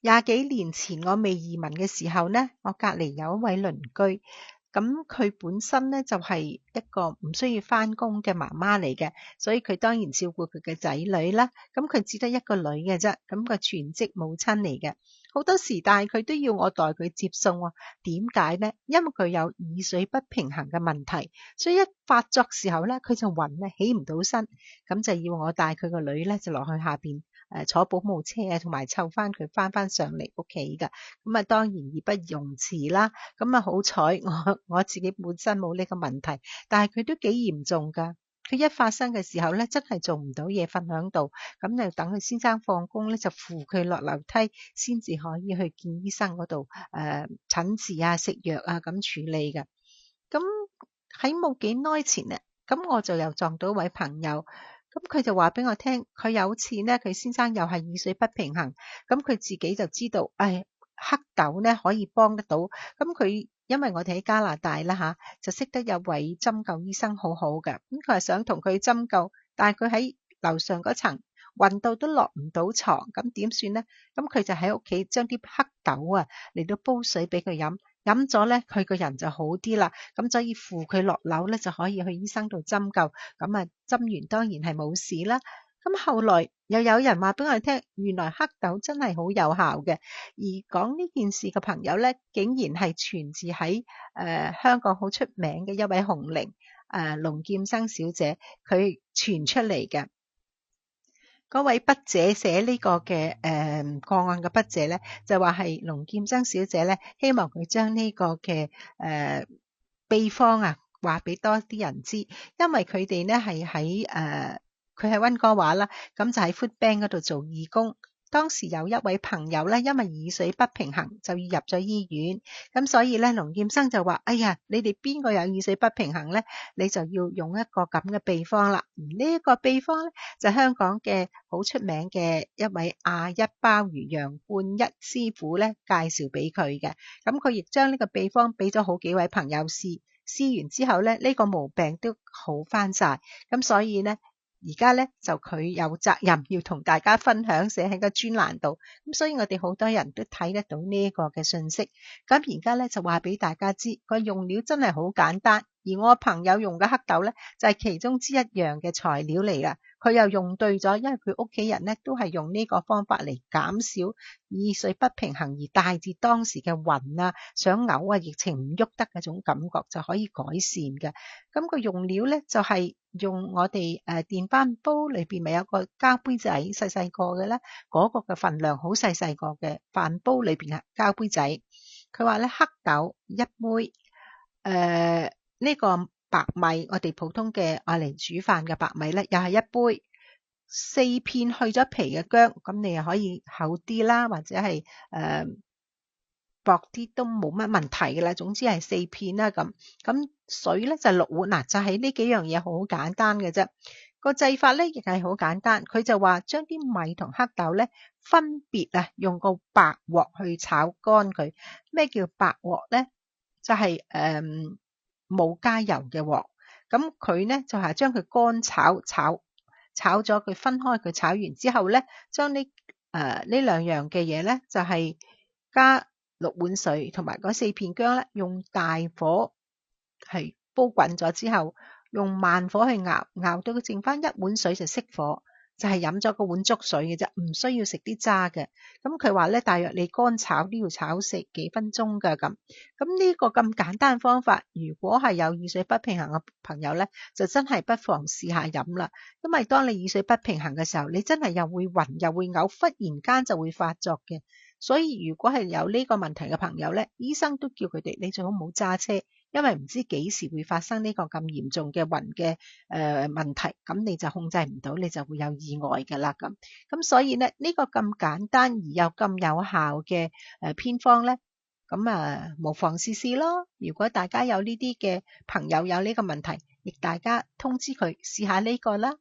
廿幾年前我未移民嘅時候呢，我隔離有一位鄰居，咁佢本身呢就係一個唔需要返工嘅媽媽嚟嘅，所以佢當然照顧佢嘅仔女啦。咁佢只得一個女嘅啫，咁佢全職母親嚟嘅。好多時但係佢都要我代佢接送喎。點解呢？因為佢有耳水不平衡嘅問題，所以一發作時候呢，佢就暈咧，起唔到身，咁就要我帶佢個女呢就落去下邊坐保姆車啊，同埋湊翻佢翻上嚟屋企噶。咁啊，當然義不容辭啦。咁啊，好彩我自己本身冇呢個問題，但係佢都幾嚴重噶。佢一發生嘅時候咧，真係做唔到嘢，瞓響度，咁就等佢先生放工咧，就扶佢落樓梯，先至可以去見醫生嗰度診治啊、食藥啊咁處理嘅。咁喺冇幾耐前咧，咁我就又撞到一位朋友。咁佢就話俾我聽，佢有次咧，佢先生又係耳水不平衡，咁佢自己就知道，黑豆咧可以幫得到。咁佢因為我哋喺加拿大啦吓，就識得有位針灸醫生好好嘅，咁佢係想同佢針灸，但係佢喺樓上嗰層暈到都落唔到床，咁點算呢？咁佢就喺屋企將啲黑豆啊嚟到煲水俾佢飲。飲咗咧，佢個人就好啲啦。咁所以扶佢落樓咧，就可以去醫生度針灸。咁啊，針完當然係冇事啦。咁後來又有人話俾我哋聽，原來黑豆真係好有效嘅。而講呢件事嘅朋友咧，竟然係傳自喺香港好出名嘅一位紅伶龍劍生小姐，佢傳出嚟嘅。嗰位筆者寫呢個嘅個案嘅筆者咧，就話係龍劍生小姐咧，希望佢將呢個嘅秘方啊，話俾多啲人知，因為佢哋咧係喺佢喺溫哥華啦，咁就喺 Food Bank 嗰度做義工。當時有一位朋友咧，因為耳水不平衡，就要入咗醫院。咁所以咧，龍劍生就話：哎呀，你哋邊個有耳水不平衡咧？你就要用一個咁嘅秘方啦。而呢一個秘方咧，就香港嘅好出名嘅一位亞一鮑魚楊冠一師傅咧介紹俾佢嘅。咁佢亦將呢個秘方俾咗好幾位朋友試，試完之後咧，呢個毛病都好翻晒。咁所以咧，而家咧就佢有責任要同大家分享，寫喺個專欄度。咁所以我哋好多人都睇得到呢一個嘅信息。咁而家咧就話俾大家知，個用料真係好簡單。而我朋友用嘅黑豆咧，就係其中之一樣嘅材料嚟噶。佢又用對咗，因為佢屋企人咧都係用呢個方法嚟減少耳水不平衡，而帶至當時嘅暈啊、想嘔啊、疫情唔喐得嗰種感覺就可以改善嘅。咁個用料咧就係用我哋電飯煲裏邊咪有個膠杯仔細細個嘅咧，嗰個嘅份量好細細個嘅飯煲裏邊嘅膠杯仔。佢話咧黑豆一杯，呢個白米我哋普通嘅愛嚟煮飯嘅白米咧，又係一杯，4片去咗皮嘅薑，咁你又可以厚啲啦，或者係薄啲都冇乜問題嘅啦。總之係4片啦咁。咁水咧就6碗嗱，就係呢幾樣嘢好簡單嘅啫。個製法咧亦係好簡單，佢就話將啲米同黑豆咧分別用個白鑊去炒乾佢。咩叫白鑊咧？就係冇加油嘅鑊，咁佢咧就係將佢乾炒咗佢分開，佢炒完之後咧，將呢兩樣嘅嘢咧就係加6碗水同埋嗰4片薑咧，用大火係煲滾咗之後，用慢火去熬到佢剩翻1碗水就熄火。就係飲咗個碗粥水嘅啫，唔需要食啲渣嘅。咁佢話咧，大約你乾炒都要炒幾分鐘㗎咁。咁呢個咁簡單嘅方法，如果係有耳水不平衡嘅朋友咧，就真係不妨試下飲啦。因為當你耳水不平衡嘅時候，你真係又會暈又會嘔，忽然間就會發作嘅。所以如果係有呢個問題嘅朋友咧，醫生都叫佢哋你最好唔好揸車，因為唔知幾時會發生呢個咁嚴重嘅暈嘅問題，咁你就控制唔到，你就會有意外㗎啦咁。咁所以咧，呢個咁簡單而又咁有效嘅偏方咧，咁無妨試試咯。如果大家有呢啲嘅朋友有呢個問題，亦大家通知佢試下呢個啦。